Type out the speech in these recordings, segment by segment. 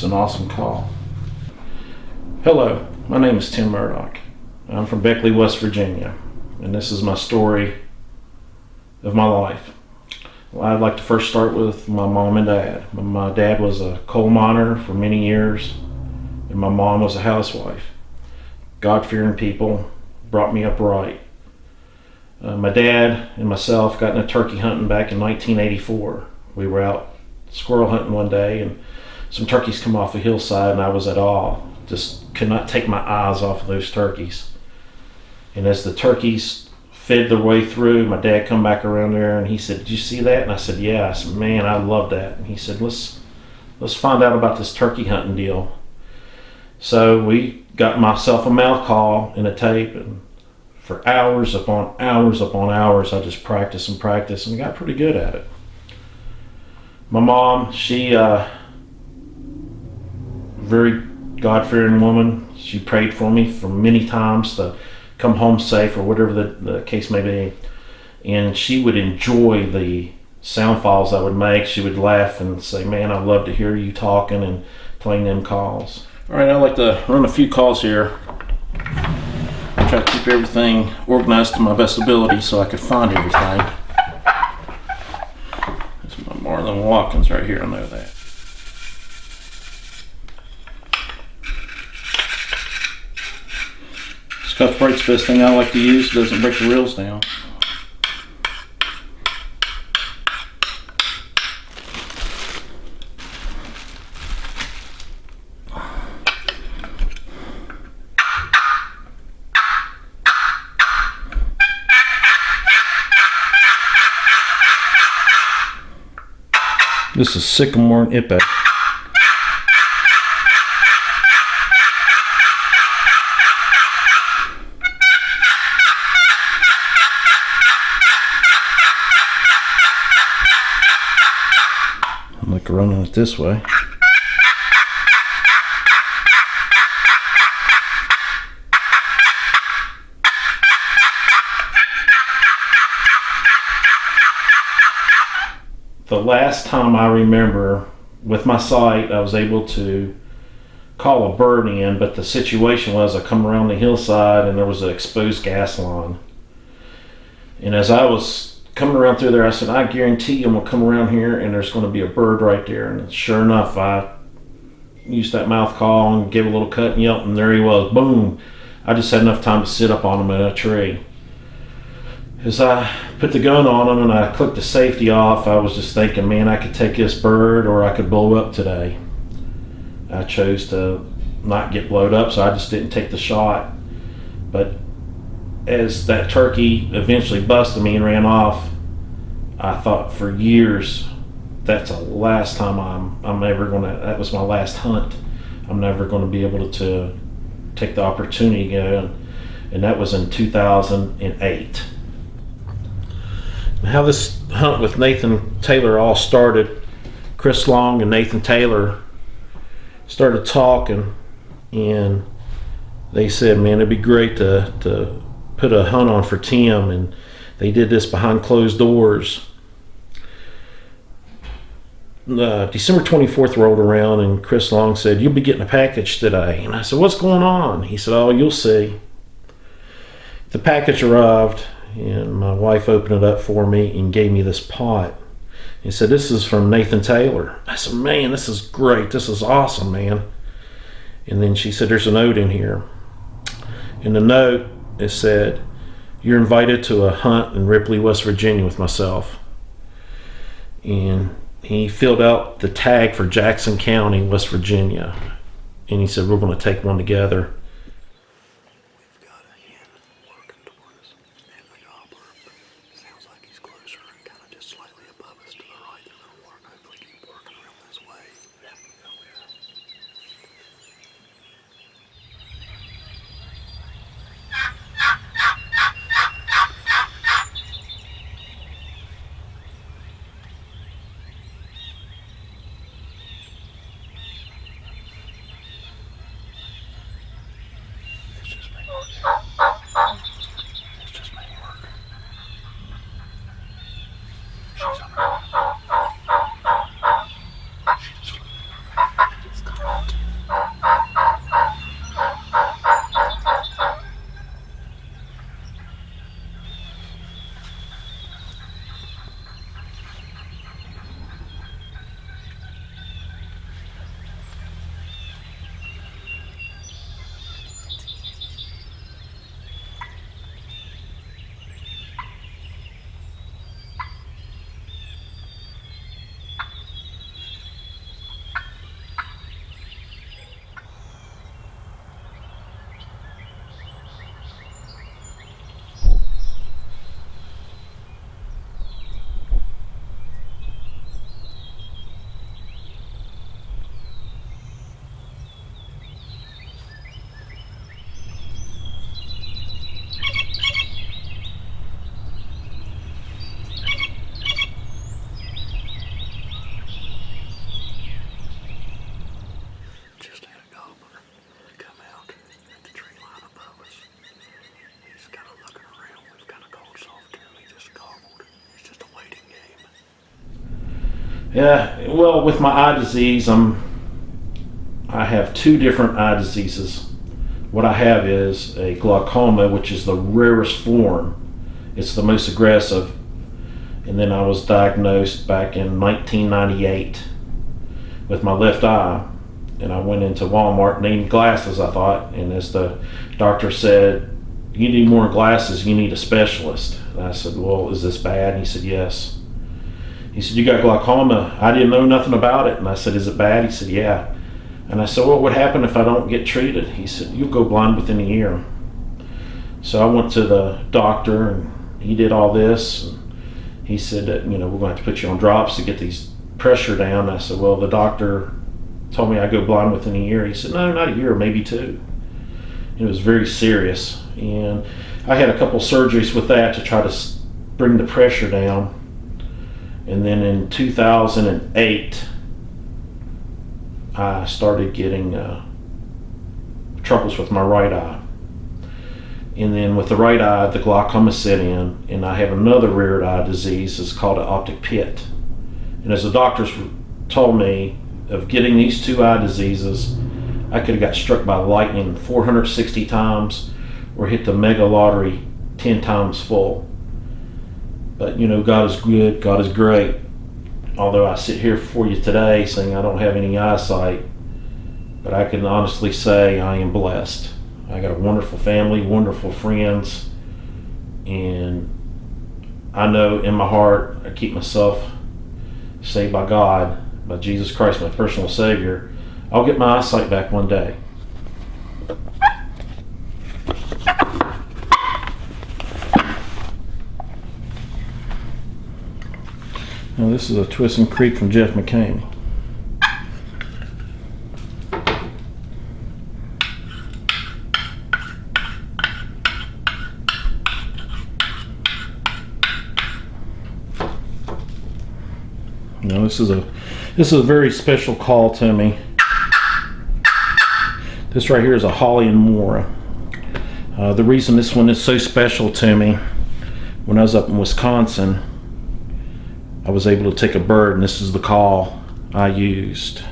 an awesome call. Hello, my name is Tim Murdock. I'm from Beckley, West Virginia, and this is my story of my life. Well, I'd like to first start with my mom and dad. My dad was a coal miner for many years, and my mom was a housewife. God-fearing people, brought me up right. My dad and myself got into turkey hunting back in 1984. We were out squirrel hunting one day, and some turkeys come off a hillside, and I was at awe. Just could not take my eyes off of those turkeys. And as the turkeys fed their way through, my dad come back around there and he said, "Did you see that?" And I said, "Yeah." I said, "Man, I love that." And he said, let's find out about this turkey hunting deal." So we got myself a mouth call and a tape, and for hours upon hours, I just practiced and got pretty good at it. My mom, she very God-fearing woman. She prayed for me for many times to come home safe, or whatever the case may be. And she would enjoy the sound files I would make. She would laugh and say, "Man, I love to hear you talking and playing them calls." All right, I'd like to run a few calls here. I try to keep everything organized to my best ability so I could find everything. There's my Marlon Watkins right here, I know that. Scotch Brite's the best thing I like to use. It doesn't break the reels down. This is Sycamore and Ipex. I'm like running it this way. The last time I remember with my sight, I was able to call a bird in, but the situation was I come around the hillside and there was an exposed gas line. And as I was coming around through there, I said, "I guarantee you I'm gonna come around here and there's gonna be a bird right there." And sure enough, I used that mouth call and gave a little cut and yelp, and there he was, boom. I just had enough time to sit up on him in a tree. As I put the gun on him and I clicked the safety off, I was just thinking, man, I could take this bird or I could blow up today. I chose to not get blowed up, so I just didn't take the shot. But as that turkey eventually busted me and ran off, I thought for years, that's the last time I'm ever gonna, that was my last hunt. I'm never gonna be able to take the opportunity again. And that was in 2008. How this hunt with Nathan Taylor all started, Chris Long and Nathan Taylor started talking, and they said, "Man, it'd be great to put a hunt on for Tim," and they did this behind closed doors. December 24th rolled around, and Chris Long said, "You'll be getting a package today." And I said, "What's going on?" He said, "Oh, you'll see." The package arrived, and my wife opened it up for me and gave me this pot. He said, "This is from Nathan Taylor." I said, "Man, this is great. This is awesome, man." And then she said, "There's a note in here." In the note, it said, "You're invited to a hunt in Ripley, West Virginia with myself." And he filled out the tag for Jackson County, West Virginia. And he said, "We're going to take one together." Yeah, well, with my eye disease, I have two different eye diseases. What I have is a glaucoma, which is the rarest form. It's the most aggressive. And then I was diagnosed back in 1998 with my left eye. And I went into Walmart needing glasses, I thought. And as the doctor said, you need more glasses, you need a specialist. And I said, well, is this bad? And he said, yes. He said, you got glaucoma. I didn't know nothing about it. And I said, is it bad? He said, yeah. And I said, what would happen if I don't get treated? He said, you'll go blind within a year. So I went to the doctor and he did all this. And he said that, we're going to have to put you on drops to get these pressure down. I said, well, the doctor told me I'd go blind within a year. He said, no, not a year, maybe two. It was very serious. And I had a couple surgeries with that to try to bring the pressure down. And then in 2008, I started getting troubles with my right eye. And then with the right eye, the glaucoma set in, and I have another rare eye disease. It's called an optic pit. And as the doctors told me, of getting these two eye diseases, I could have got struck by lightning 460 times or hit the mega lottery 10 times full. But God is good, God is great. Although I sit here for you today saying I don't have any eyesight, but I can honestly say I am blessed. I got a wonderful family, wonderful friends, and I know in my heart I keep myself saved by God, by Jesus Christ, my personal Savior. I'll get my eyesight back one day. Now this is a Twist and Creep from Jeff McCamey. Now this is a very special call to me. This right here is a Holly and Mora. The reason this one is so special to me, when I was up in Wisconsin, I was able to take a bird, and this is the call I used.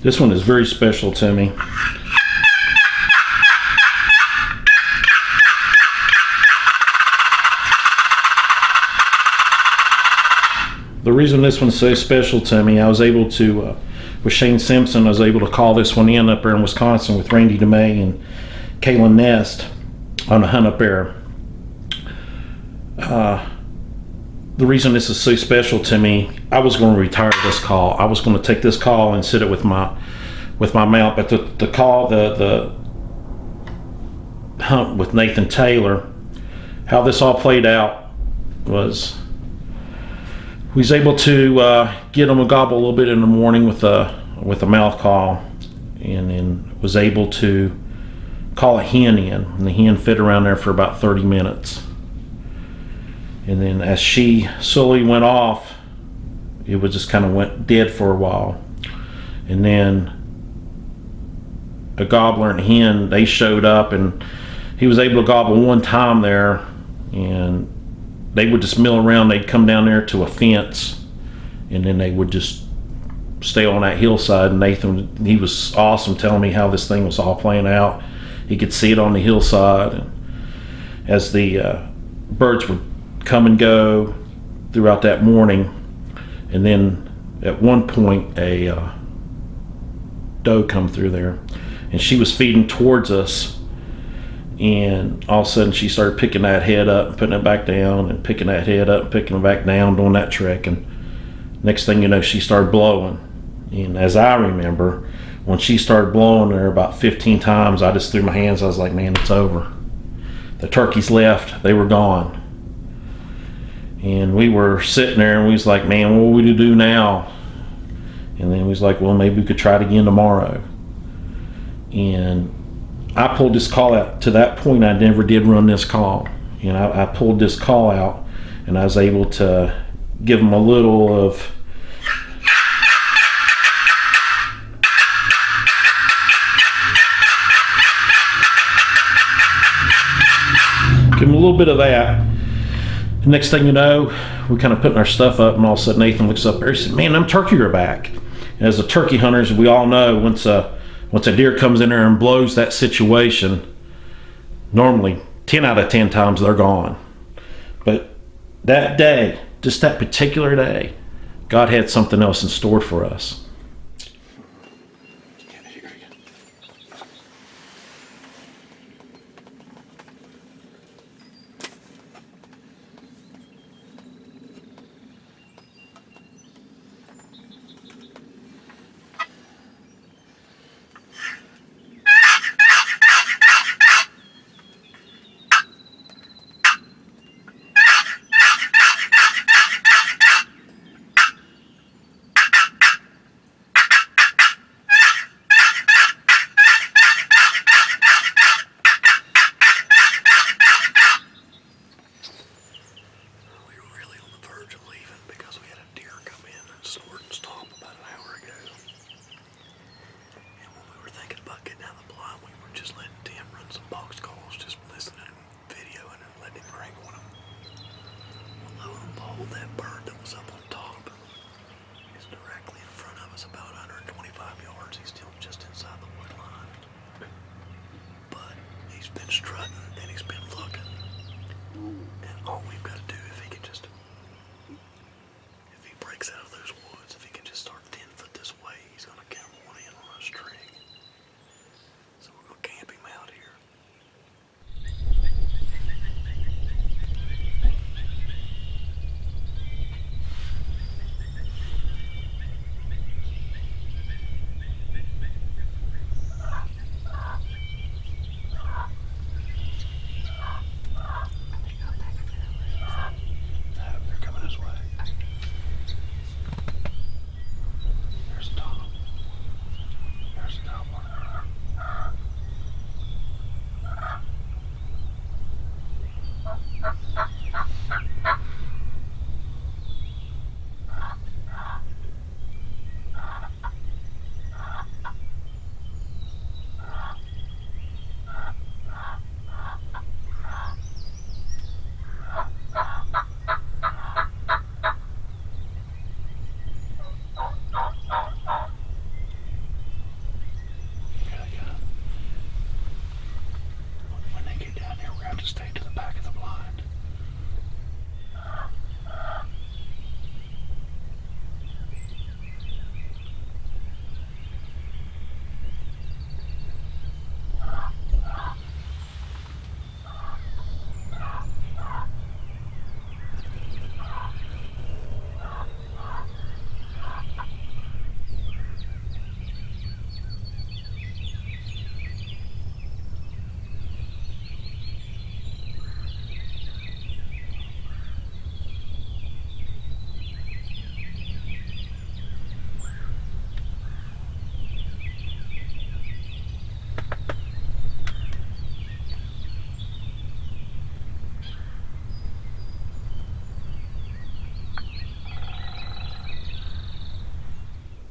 This one is very special to me. The reason this one's so special to me, I was able to, with Shane Simpson, I was able to call this one in up there in Wisconsin with Randy DeMay and Kaylin Nest on a hunt up there. The reason this is so special to me, I was going to retire this call. I was going to take this call and sit it with my mount, but the call, the hunt with Nathan Taylor, how this all played out was, we was able to get him a gobble a little bit in the morning with a mouth call, and then was able to call a hen in, and the hen fit around there for about 30 minutes. And then as she slowly went off, it was just kind of went dead for a while. And then a gobbler and a hen, they showed up, and he was able to gobble one time there, and they would just mill around. They'd come down there to a fence, and then they would just stay on that hillside. And Nathan, he was awesome telling me how this thing was all playing out. He could see it on the hillside, and as the birds would come and go throughout that morning. And then at one point a doe come through there, and she was feeding towards us, and all of a sudden she started picking that head up and putting it back down, and picking that head up and picking it back down, doing that trick. And next thing you know, she started blowing. And as I remember, when she started blowing there about 15 times, I just threw my hands. I was like, man, it's over. The turkeys left, they were gone. And we were sitting there, and we was like, man, what would we do now? And then we was like, well, maybe we could try it again tomorrow. And I pulled this call out. To that point, I never did run this call. I pulled this call out, and I was able to give them a little of give them a little bit of that. The next thing you know, we're kind of putting our stuff up, and all of a sudden Nathan looks up there. He said, "Man, them turkey are back." And as the turkey hunters, we all know once a deer comes in there and blows that situation, normally 10 out of 10 times they're gone. But that day, just that particular day, God had something else in store for us. That bird that was up on top is directly in front of us, about 125 yards. He's still just inside the wood line. But he's been strutting and he's been looking. And all we've got to do, if he breaks out of those woods, if he can just start 10 foot this way, he's going to come on in on a string. So we're going to camp him out here. Stay to the back of the blind.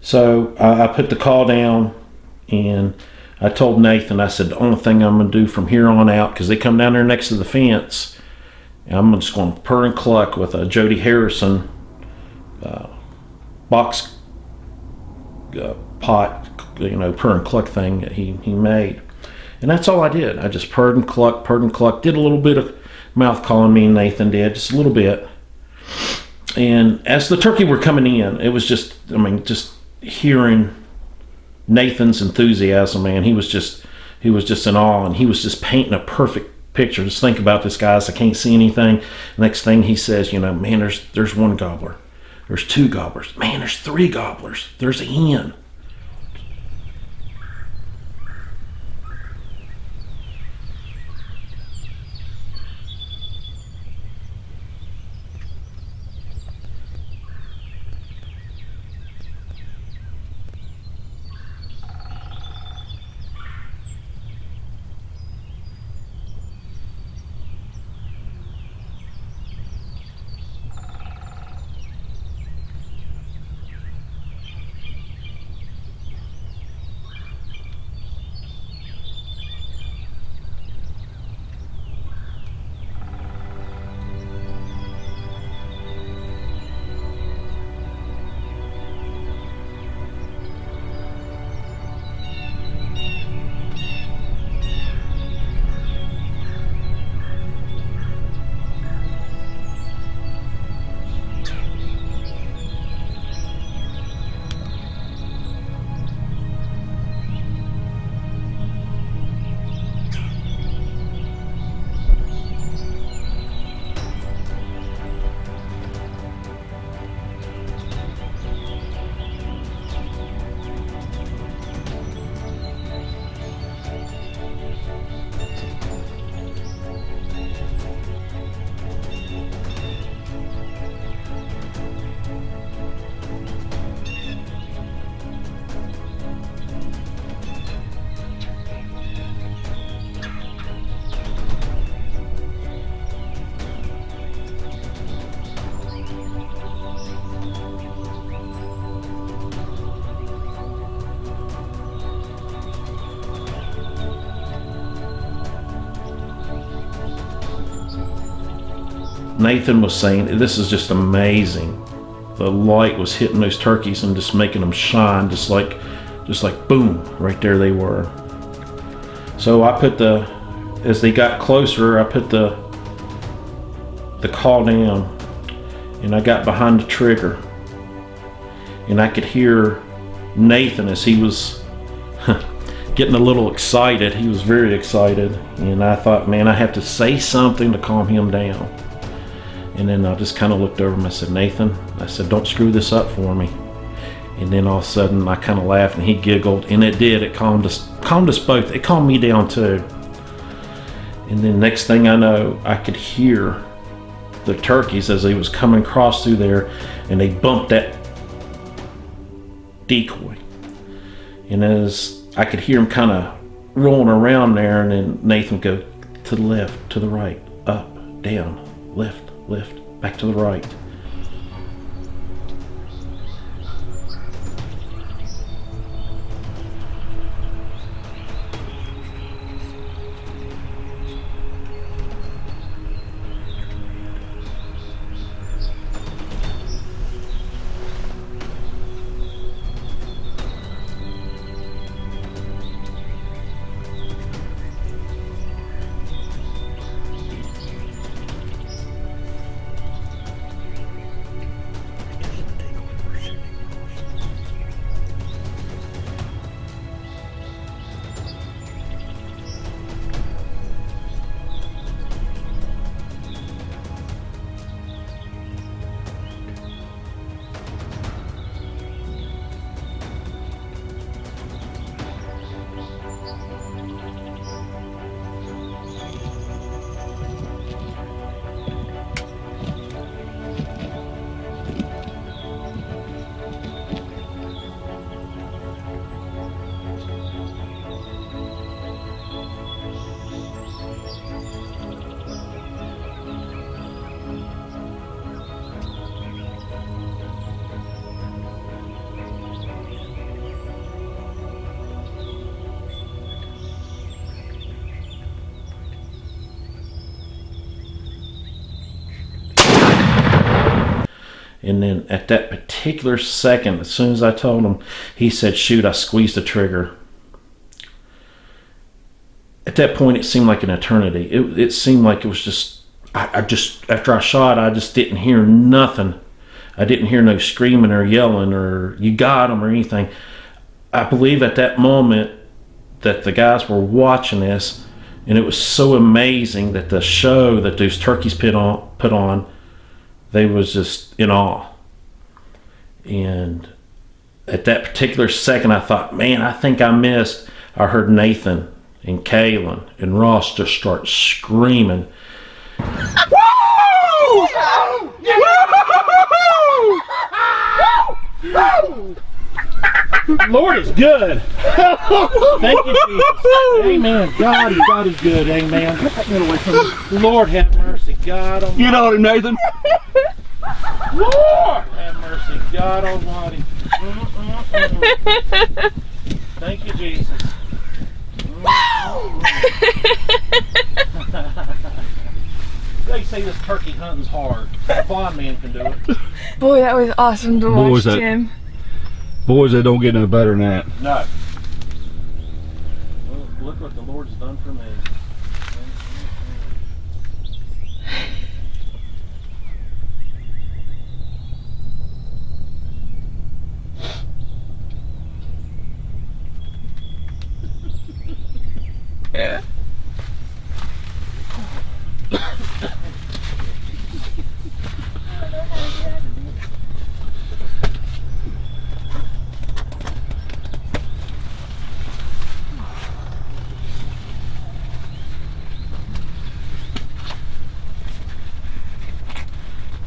So I put the call down, and I told Nathan, I said, the only thing I'm going to do from here on out, because they come down there next to the fence, and I'm just going to purr and cluck with a Jody Harrison box pot, purr and cluck thing that he made. And that's all I did. I just purred and clucked, did a little bit of mouth calling, me and Nathan did, just a little bit. And as the turkey were coming in, it was just hearing Nathan's enthusiasm, man. He was just in awe, and he was just painting a perfect picture. Just think about this, guys. I can't see anything. Next thing he says, man, there's one gobbler. There's two gobblers. Man, there's three gobblers. There's a hen. Nathan was saying, this is just amazing. The light was hitting those turkeys and just making them shine, just like boom, right there they were. So I put as they got closer, I put the call down, and I got behind the trigger, and I could hear Nathan as he was getting a little excited. He was very excited, and I thought, man, I have to say something to calm him down. And then I just kind of looked over him. I said, Nathan, I said, don't screw this up for me. And then all of a sudden I kind of laughed, and he giggled, and it did. It calmed us both. It calmed me down too. And then next thing I know, I could hear the turkeys as they was coming across through there, and they bumped that decoy. And as I could hear him kind of rolling around there, and then Nathan would go to the left, to the right, up, down, left, back to the right. And then at that particular second, as soon as I told him, he said, shoot, I squeezed the trigger. At that point, it seemed like an eternity. It seemed like it was just, I just, after I shot, I just didn't hear nothing. I didn't hear no screaming or yelling or you got him or anything. I believe at that moment that the guys were watching this, and it was so amazing that the show that those turkeys put on, they was just in awe. And at that particular second, I thought, man, I think I missed. I heard Nathan and Kaylin and Ross just start screaming. Woo! Lord is good. Thank you, Jesus. Amen. God is good. Amen. Lord have mercy. God Almighty. Get on him, Nathan. Lord have mercy. God Almighty. Thank you, Jesus. They say this turkey hunting's hard. A blind man can do it. Boy, that was awesome to watch, Tim. Boys, they don't get no better than that. No. Well, look what the Lord's done for me. Yeah.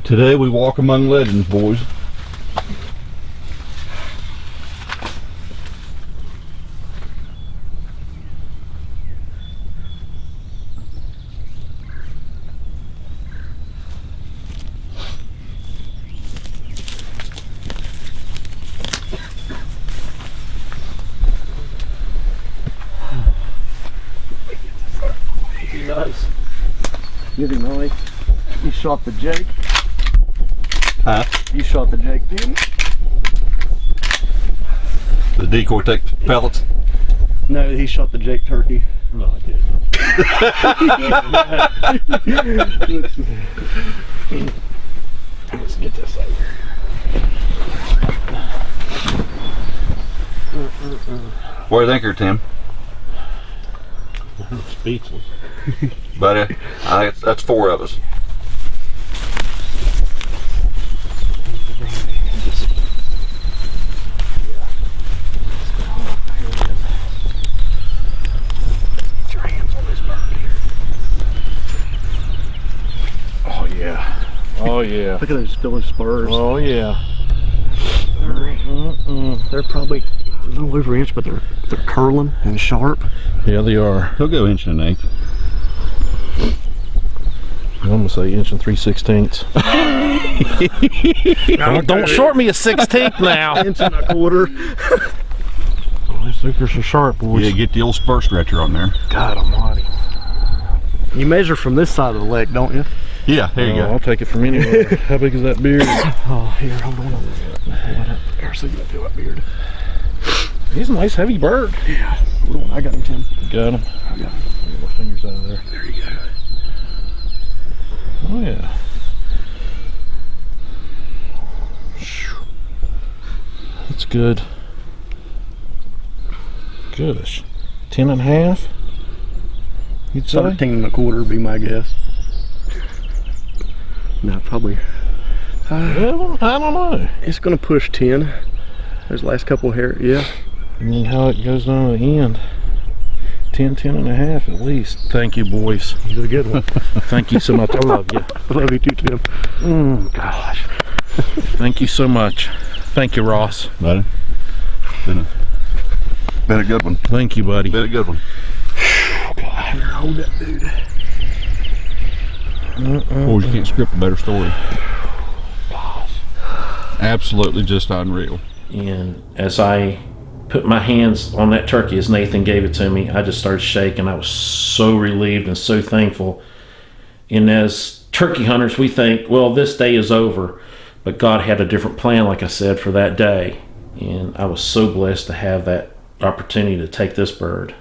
Today we walk among legends, boys. Be nice. Give him nice. shot the Jake. Huh? You shot the Jake, didn't you? The decoy take pellets. No, he shot the Jake turkey. No, I didn't. Let's get this over here. What do you think here, Tim? I'm speechless. Buddy, I think that's 4 of us. Oh yeah. Oh yeah. Look at those spurs. Oh yeah. They're probably a little over an inch, but they're curling and sharp. Yeah, they are. He'll go 1 1/8. I'm gonna say 1 3/16. Don't short me a 16th now. 1 1/4. Oh, these suckers are sharp, boys. Yeah, get the old spur stretcher on there. God almighty. You measure from this side of the leg, don't you? Yeah, there you go. I'll take it from anywhere. How big is that beard? Oh, here, hold on. Here, so you can feel that beard. He's a nice heavy bird. Yeah. Hold on, I got him, Tim. You got him? I got him. Get my fingers out of there. There you go. Oh yeah. That's good. Gosh. 10 and a half? You'd say? 13 1/4 would be my guess. No, probably. Well, I don't know. It's gonna push 10. Those last couple hair, yeah. And then how it goes down to the end. 10 and a half at least. Thank you, boys. You did a good one. Thank you so much. I love you. I love you too, Tim. Gosh. Thank you so much. Thank you, Ross. Buddy. Been a good one. Thank you, buddy. Been a good one. Here, hold that dude. Boys, you can't script a better story. Absolutely just unreal. And as I put my hands on that turkey, as Nathan gave it to me, I just started shaking. I was so relieved and so thankful. And as turkey hunters, we think, well, this day is over. But God had a different plan, like I said, for that day. And I was so blessed to have that opportunity to take this bird.